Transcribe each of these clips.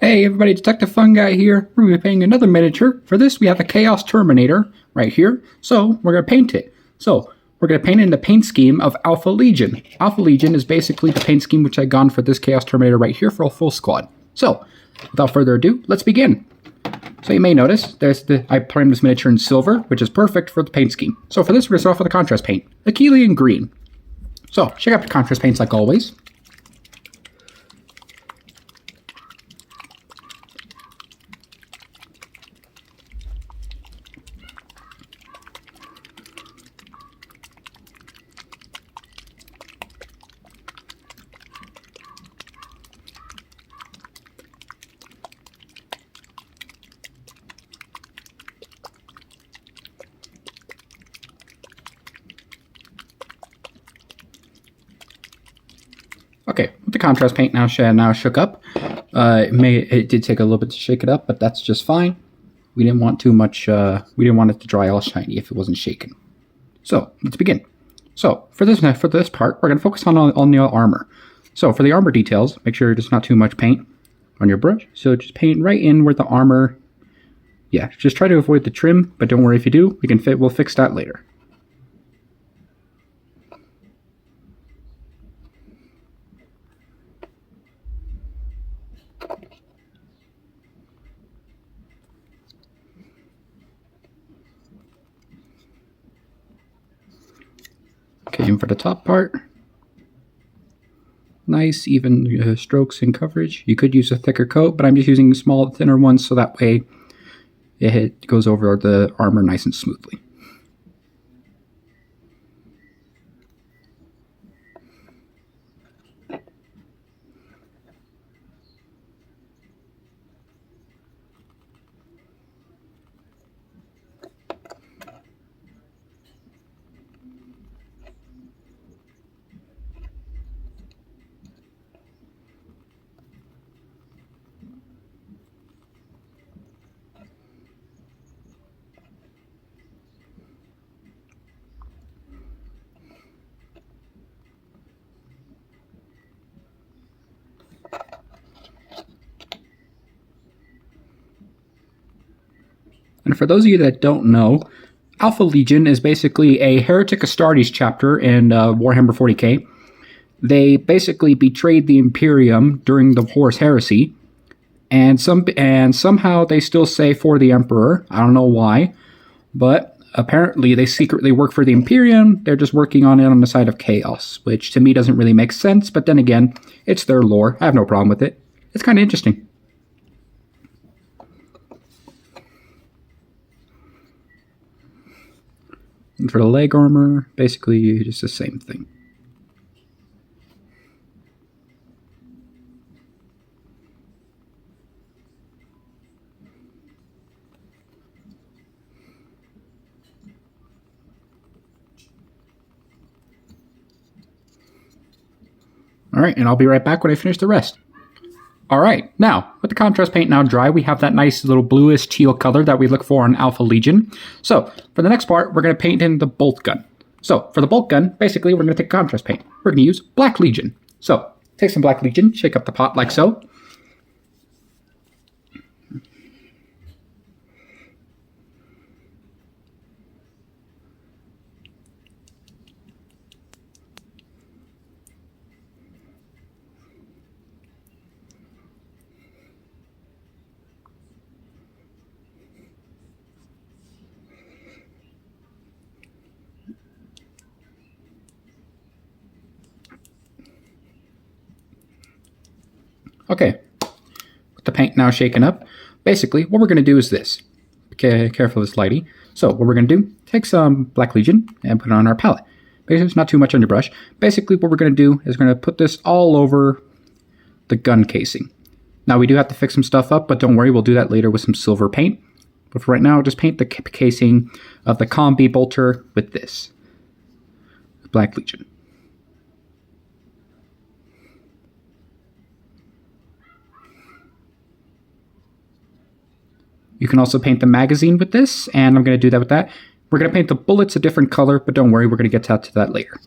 Hey everybody, Detective Fun Guy here. We're going to be painting another miniature. For this we have a Chaos Terminator right here. So we're going to paint it. So we're going to paint it in the paint scheme of Alpha Legion. Alpha Legion is basically the paint scheme which I gone for this Chaos Terminator right here for a full squad. So without further ado, let's begin. So you may notice I primed this miniature in silver, which is perfect for the paint scheme. So for this we're going to start off with a contrast paint, Achillean green. So check out the contrast paints like always. Okay, with the contrast paint now shook up. It did take a little bit to shake it up, but that's just fine. We didn't want too much. We didn't want it to dry all shiny if it wasn't shaken. So let's begin. So for this part, we're going to focus on the armor. So for the armor details, make sure there's not too much paint on your brush. So just paint right in where the armor. Yeah, just try to avoid the trim, but don't worry if you do. We'll fix that later. Okay, and for the top part, nice even strokes and coverage. You could use a thicker coat, but I'm just using small, thinner ones so that way it goes over the armor nice and smoothly. And for those of you that don't know, Alpha Legion is basically a Heretic Astartes chapter in Warhammer 40k. They basically betrayed the Imperium during the Horus Heresy, and somehow they still say for the Emperor. I don't know why, but apparently they secretly work for the Imperium. They're just working on it on the side of Chaos, which to me doesn't really make sense, but then again, it's their lore. I have no problem with it. It's kind of interesting. And for the leg armor, basically just the same thing. Alright, and I'll be right back when I finish the rest. Alright, now, with the contrast paint now dry, we have that nice little bluish teal color that we look for on Alpha Legion. So, for the next part, we're going to paint in the bolt gun. So, for the bolt gun, basically, we're going to take contrast paint. We're going to use Black Legion. So, take some Black Legion, shake up the pot like so. Okay, with the paint now shaken up, basically what we're going to do is this. Okay, careful of this lighty. So what we're going to do, take some Black Legion and put it on our palette. Basically, there's not too much on your brush. Basically what we're going to do is we're going to put this all over the gun casing. Now we do have to fix some stuff up, but don't worry, we'll do that later with some silver paint. But for right now, just paint the casing of the combi bolter with this, Black Legion. You can also paint the magazine with this, and I'm going to do that with that. We're going to paint the bullets a different color, but don't worry, we're going to get to that later.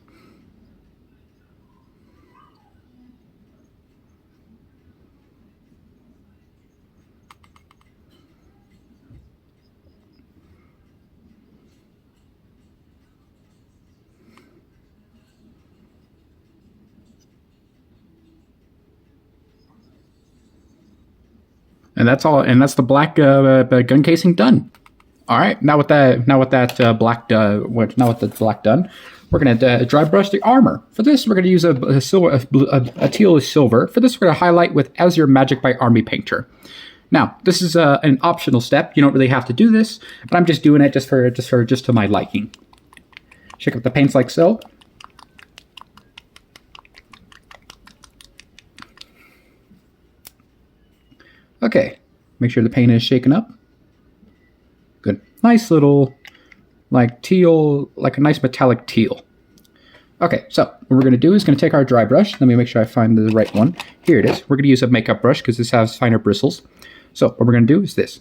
And that's all. And that's the black gun casing done. All right. Now with the black done, we're gonna dry brush the armor. For this, we're gonna use a teal silver. For this, we're gonna highlight with As Your Magic by Army Painter. Now, this is an optional step. You don't really have to do this, but I'm just doing it just to my liking. Shake up the paints like so. Okay, make sure the paint is shaken up. Good. Nice little, like teal, like a nice metallic teal. Okay, so what we're going to do is going to take our dry brush. Let me make sure I find the right one. Here it is. We're going to use a makeup brush because this has finer bristles. So what we're going to do is this.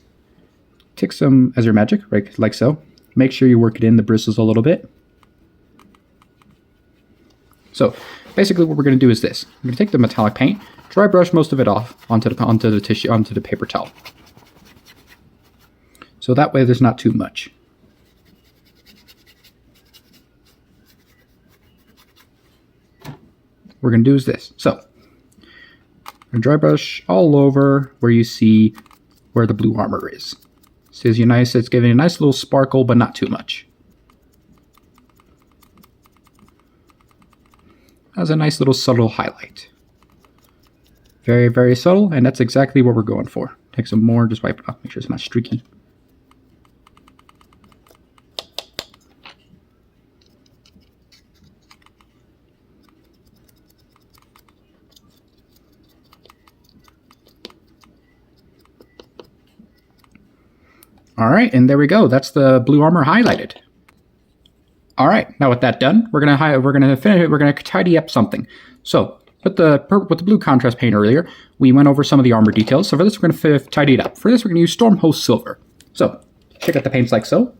Take some As Your Magic, right, like so. Make sure you work it in the bristles a little bit. So basically what we're going to do is this. We're going to take the metallic paint, dry brush most of it off onto the paper towel. So that way there's not too much. What we're going to do is this. So dry brush all over where you see where the blue armor is. It's giving a nice little sparkle, but not too much. Has a nice little subtle highlight. Very, very subtle, and that's exactly what we're going for. Take some more, just wipe it off, make sure it's not streaky. All right, and there we go. That's the blue armor highlighted. All right, now with that done, we're gonna tidy up something. So with the blue contrast paint earlier, we went over some of the armor details. So for this, we're gonna tidy it up. For this, we're gonna use Storm Host Silver. So check out the paints like so.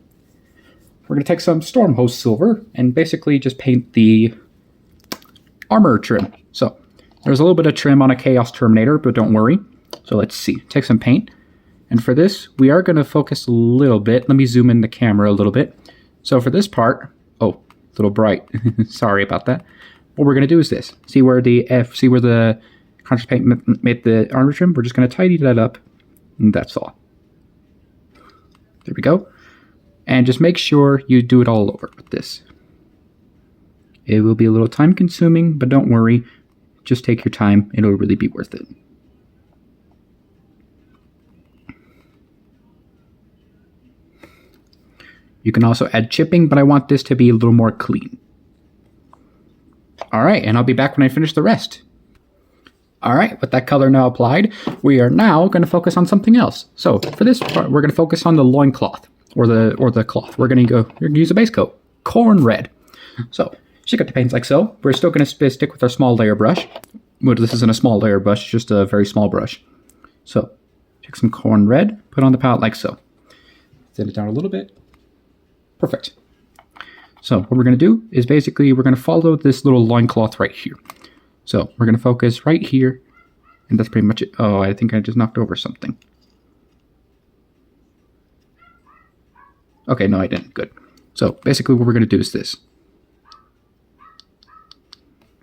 We're gonna take some Storm Host Silver and basically just paint the armor trim. So there's a little bit of trim on a Chaos Terminator, but don't worry. So let's see. Take some paint. And for this, we are going to focus a little bit. Let me zoom in the camera a little bit. So for this part, oh, a little bright. Sorry about that. What we're going to do is this. See where the contrast paint made the armor trim? We're just going to tidy that up, and that's all. There we go. And just make sure you do it all over with this. It will be a little time consuming, but don't worry. Just take your time. It'll really be worth it. You can also add chipping, but I want this to be a little more clean. All right, and I'll be back when I finish the rest. All right, with that color now applied, we are now going to focus on something else. So for this part, we're going to focus on the loincloth, or the cloth. We're going to use a base coat, corn red. So shake up the paints like so. We're still going to stick with our small layer brush. Well, this isn't a small layer brush, it's just a very small brush. So take some corn red, put on the palette like so. Thin it down a little bit. Perfect. So what we're going to do is basically we're going to follow this little loincloth right here. So we're going to focus right here, and that's pretty much it. Oh, I think I just knocked over something. Okay, no, I didn't. Good. So basically what we're going to do is this.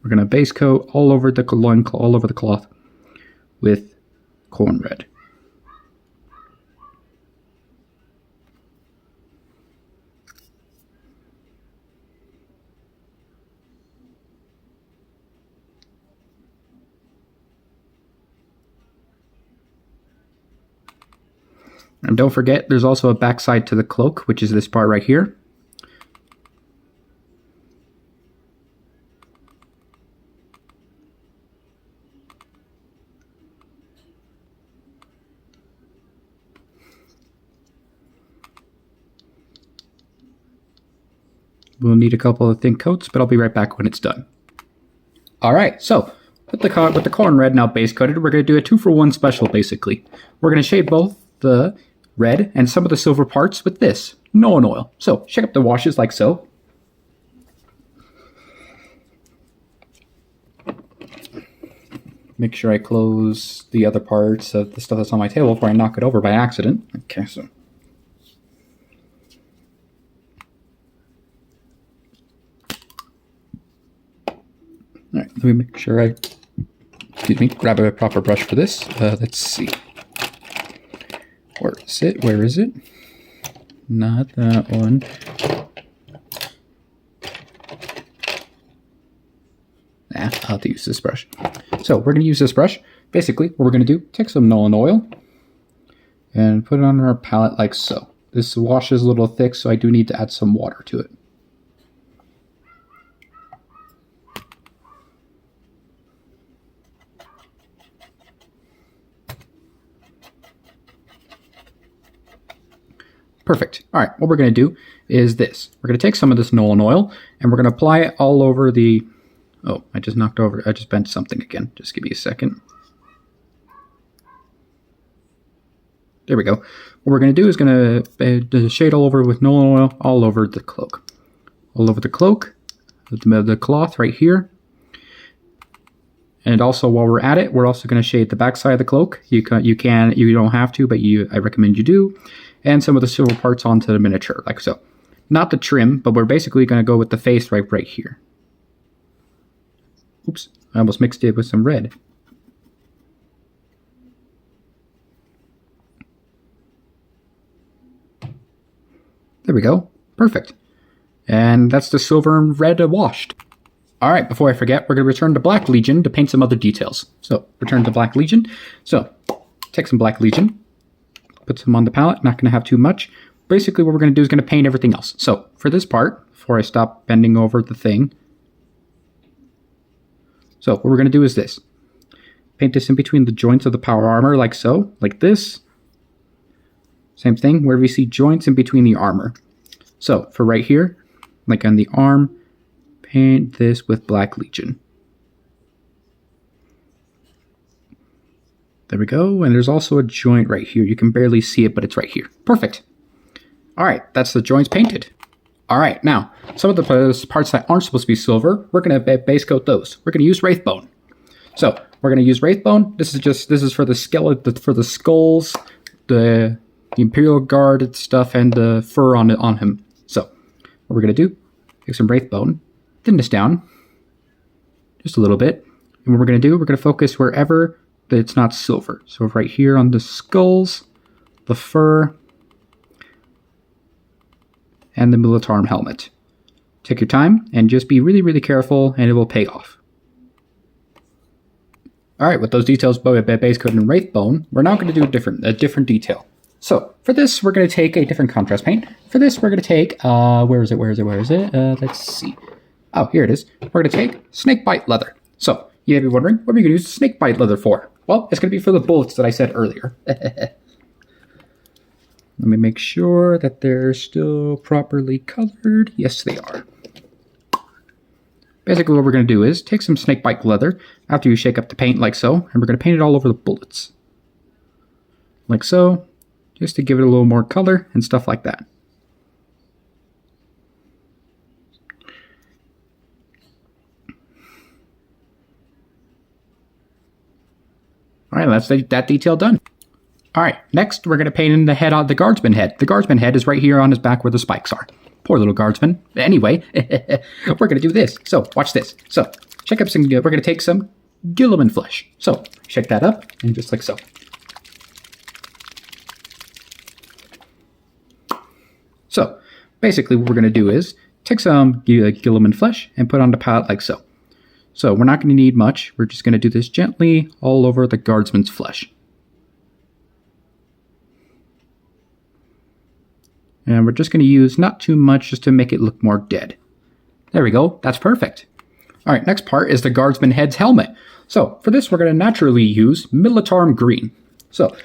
We're going to base coat all over the loincloth, all over the cloth with corn red. And don't forget, there's also a backside to the cloak, which is this part right here. We'll need a couple of thin coats, but I'll be right back when it's done. All right, so with the corn red now base coated, we're going to do a 2-for-1 special, basically. We're going to shade both the red and some of the silver parts with this, Noan oil. So shake up the washes like so. Make sure I close the other parts of the stuff that's on my table before I knock it over by accident. Okay, so. All right, let me make sure I, grab a proper brush for this. Let's see. Where is it? Where is it? Not that one. I'll have to use this brush. So we're going to use this brush. Basically, what we're going to do, take some Nolan oil and put it on our palette like so. This wash is a little thick, so I do need to add some water to it. Perfect. All right, what we're going to do is this. We're going to take some of this Nolan oil and we're going to apply it all over the... Oh, I just bent something again. Just give me a second. There we go. What we're going to do is going to shade all over with Nolan oil all over the cloak. All over the cloak, the cloth right here. And also while we're at it, we're also going to shade the back side of the cloak. You don't have to, but I recommend you do. And some of the silver parts onto the miniature, like so. Not the trim, but we're basically going to go with the face right here. Oops, I almost mixed it with some red. There we go. Perfect. And that's the silver and red washed. Alright, before I forget, we're going to return to Black Legion to paint some other details. So, return to Black Legion. So, take some Black Legion. Put some on the palette, not going to have too much. Basically what we're going to do is going to paint everything else. So for this part, before I stop bending over the thing. So what we're going to do is this. Paint this in between the joints of the power armor like so, like this. Same thing, wherever you see joints in between the armor. So for right here, like on the arm, paint this with Black Legion. There we go, and there's also a joint right here. You can barely see it, but it's right here. Perfect. All right, that's the joints painted. All right, now, some of the parts that aren't supposed to be silver, we're going to base coat those. We're going to use Wraithbone. So, we're going to use Wraithbone. This is for the skeleton, for the skulls, the Imperial Guard stuff, and the fur on him. So, what we're going to do, take some Wraithbone, thin this down, just a little bit. And what we're going to do, we're going to focus wherever that it's not silver. So right here on the skulls, the fur, and the Militarum helmet. Take your time and just be really, really careful and it will pay off. Alright, with those details base coat and Wraithbone, we're now going to do a different detail. So for this, we're going to take a different contrast paint. For this, we're going to take, where is it? Let's see. Oh, here it is. We're going to take Snakebite leather. So you may be wondering, what are we going to use Snakebite leather for? Well, it's going to be for the bullets that I said earlier. Let me make sure that they're still properly colored. Yes, they are. Basically, what we're going to do is take some Snakebite leather after you shake up the paint like so, and we're going to paint it all over the bullets. Like so, just to give it a little more color and stuff like that. Alright, that's that detail done. Alright, next we're going to paint in the head on the guardsman head. The guardsman head is right here on his back where the spikes are. Poor little guardsman. Anyway, we're going to do this. So, watch this. So, check up some, we're going to take some Guilliman flesh. So, shake that up, and just like so. So, basically what we're going to do is take some Guilliman flesh and put on the palette like so. So we're not going to need much. We're just going to do this gently all over the guardsman's flesh. And we're just going to use not too much just to make it look more dead. There we go. That's perfect. All right, next part is the guardsman head's helmet. So for this, we're going to naturally use Militarum green. So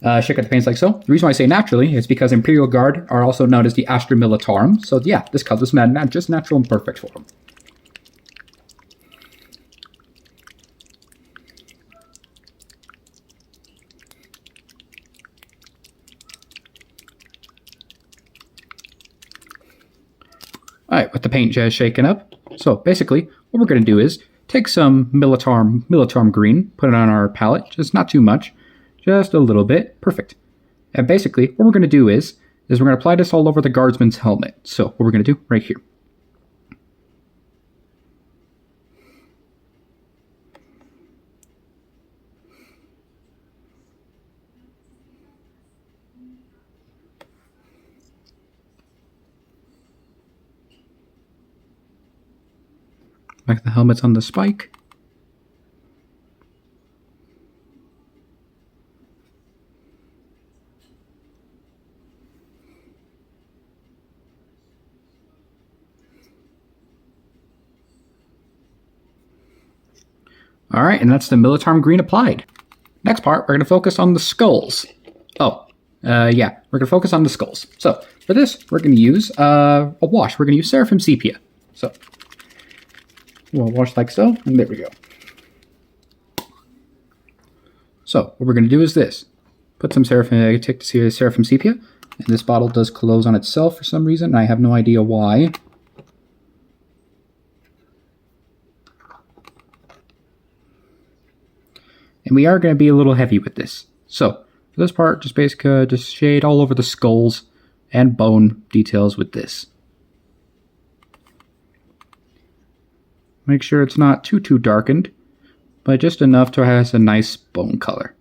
shake out the paints like so. The reason why I say naturally is because Imperial Guard are also known as the Astra Militarum. So yeah, this color is just natural and perfect for them. Alright, with the paint just shaken up. So basically, what we're going to do is take some Militarum green, put it on our palette, just not too much, just a little bit. Perfect. And basically, what we're going to do is we're going to apply this all over the guardsman's helmet. So what we're going to do right here. Back of the helmet's on the spike. All right, and that's the Militarm green applied. Next part, we're going to focus on the skulls. Yeah, we're going to focus on the skulls. So, for this, we're going to use a wash. We're going to use Seraphim Sepia. So, we'll wash like so, and there we go. So, what we're going to do is this. Put some Seraphim, take the Seraphim Sepia, and this bottle does close on itself for some reason, and I have no idea why. And we are going to be a little heavy with this. So, for this part, just basically just shade all over the skulls and bone details with this. Make sure it's not too darkened, but just enough to have a nice bone color.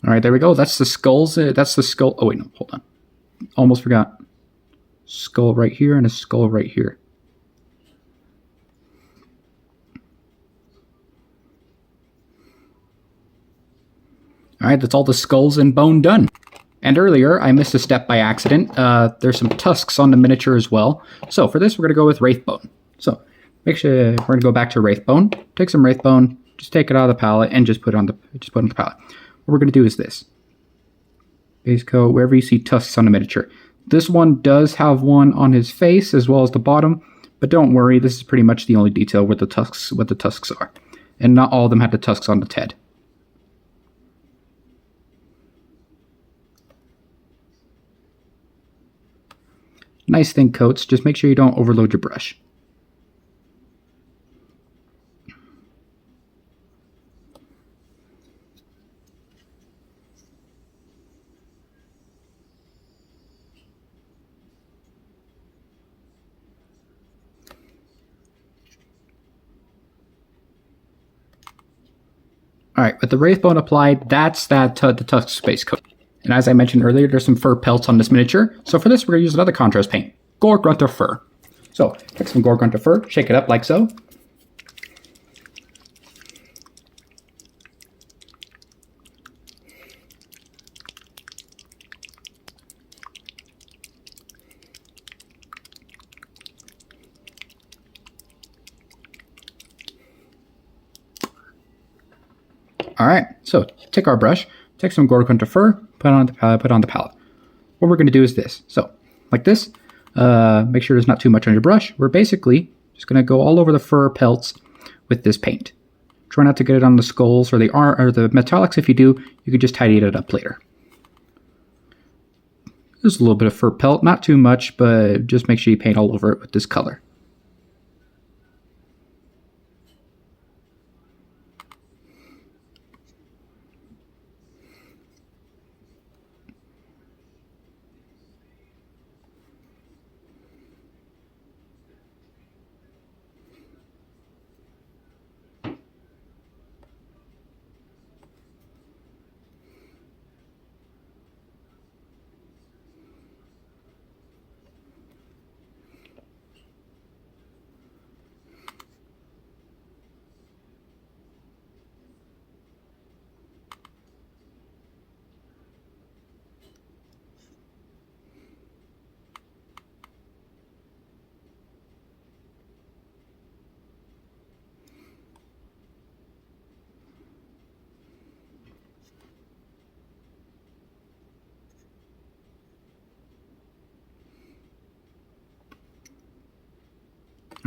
All right, there we go. That's the skulls. That's the skull. Oh, wait, no, hold on. Almost forgot. Skull right here and a skull right here. All right, that's all the skulls and bone done. And earlier, I missed a step by accident. There's some tusks on the miniature as well. So for this, we're going to go with Wraithbone. So make sure we're going to go back to Wraithbone. Take some Wraithbone, just take it out of the palette, and just put it on the palette. What we're going to do is this. Base coat, wherever you see tusks on the miniature. This one does have one on his face as well as the bottom, but don't worry, this is pretty much the only detail where the tusks are. And not all of them have the tusks on the head. Nice thin coats, just make sure you don't overload your brush. Alright, with the Wraithbone applied, that's the tusk space coat. And as I mentioned earlier, there's some fur pelts on this miniature. So for this, we're going to use another contrast paint, Gore-Grunter Fur. So, take some Gore-Grunter Fur, shake it up like so. Alright, so take our brush, take some Gore-Grunter Fur, put it on the palette. What we're going to do is this. So, like this, make sure there's not too much on your brush. We're basically just going to go all over the fur pelts with this paint. Try not to get it on the skulls or the metallics. If you do, you can just tidy it up later. There's a little bit of fur pelt, not too much, but just make sure you paint all over it with this color.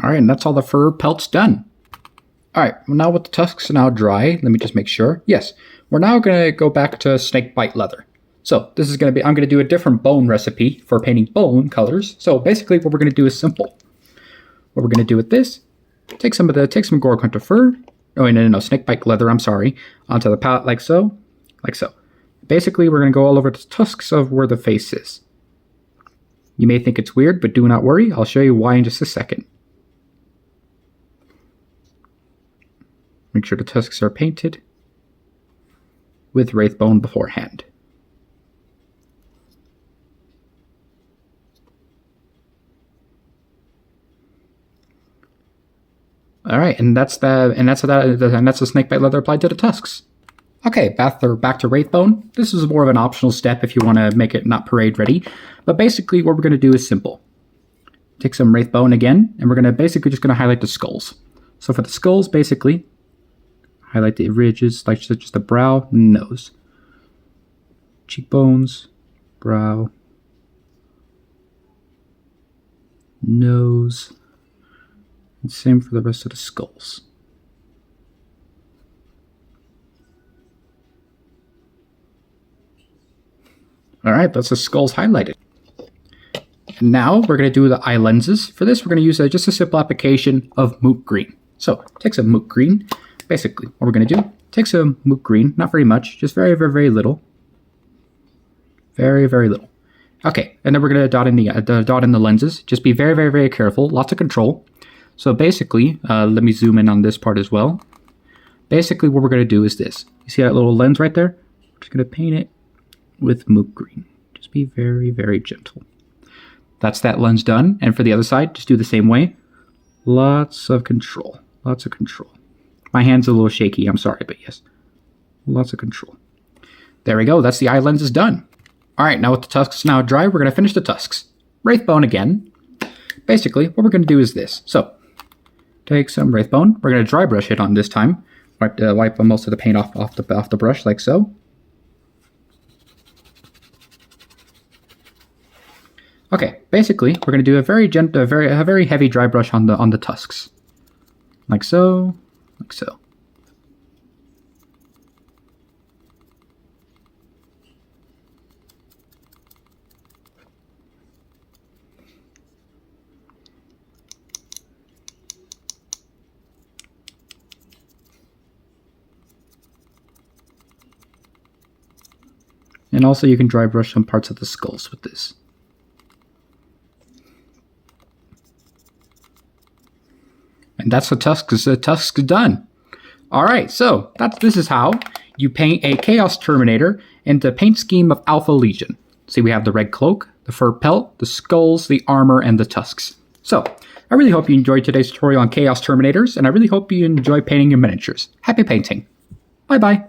Alright, and that's all the fur pelts done. Alright, well now with the tusks now dry, let me just make sure. Yes, we're now going to go back to snakebite leather. So this is going to be, I'm going to do a different bone recipe for painting bone colors. So basically what we're going to do is simple. What we're going to do with this, take some Gore-Grunter Fur, no, snakebite leather, I'm sorry, onto the palette like so. Basically we're going to go all over the tusks of where the face is. You may think it's weird, but do not worry, I'll show you why in just a second. Make sure the tusks are painted with Wraithbone beforehand. All right, and that's the snakebite leather applied to the tusks. Okay, back to Wraithbone. This is more of an optional step if you want to make it not parade ready. But basically what we're going to do is simple. Take some Wraithbone again, and we're going to basically just going to highlight the skulls. So for the skulls, basically, highlight the ridges, like just the brow, nose. Cheekbones, brow, nose, and same for the rest of the skulls. Alright, that's the skulls highlighted. And now we're going to do the eye lenses. For this, we're going to use just a simple application of Mook Green. So, take some Mook Green. Basically, what we're going to do, take some Mook Green, not very much, just very, very, very little. Very, very little. Okay, and then we're going to dot in the lenses. Just be very, very, very careful. Lots of control. So basically, let me zoom in on this part as well. Basically, what we're going to do is this. You see that little lens right there? We're just going to paint it with Mook Green. Just be very, very gentle. That's that lens done. And for the other side, just do the same way. Lots of control. Lots of control. My hand's a little shaky, I'm sorry, but yes. Lots of control. There we go, that's the eye lenses done. Alright, now with the tusks now dry, we're going to finish the tusks. Wraithbone again. Basically, what we're going to do is this. So, take some Wraithbone. We're going to dry brush it on this time. Wipe most of the paint off the brush, like so. Okay, basically, we're going to do a very gentle, a very heavy dry brush on the tusks, like so, like so. And also, you can dry brush some parts of the skulls with this. And that's the tusks done. Alright, so this is how you paint a Chaos Terminator in the paint scheme of Alpha Legion. See, we have the red cloak, the fur pelt, the skulls, the armor, and the tusks. So, I really hope you enjoyed today's tutorial on Chaos Terminators, and I really hope you enjoy painting your miniatures. Happy painting. Bye-bye.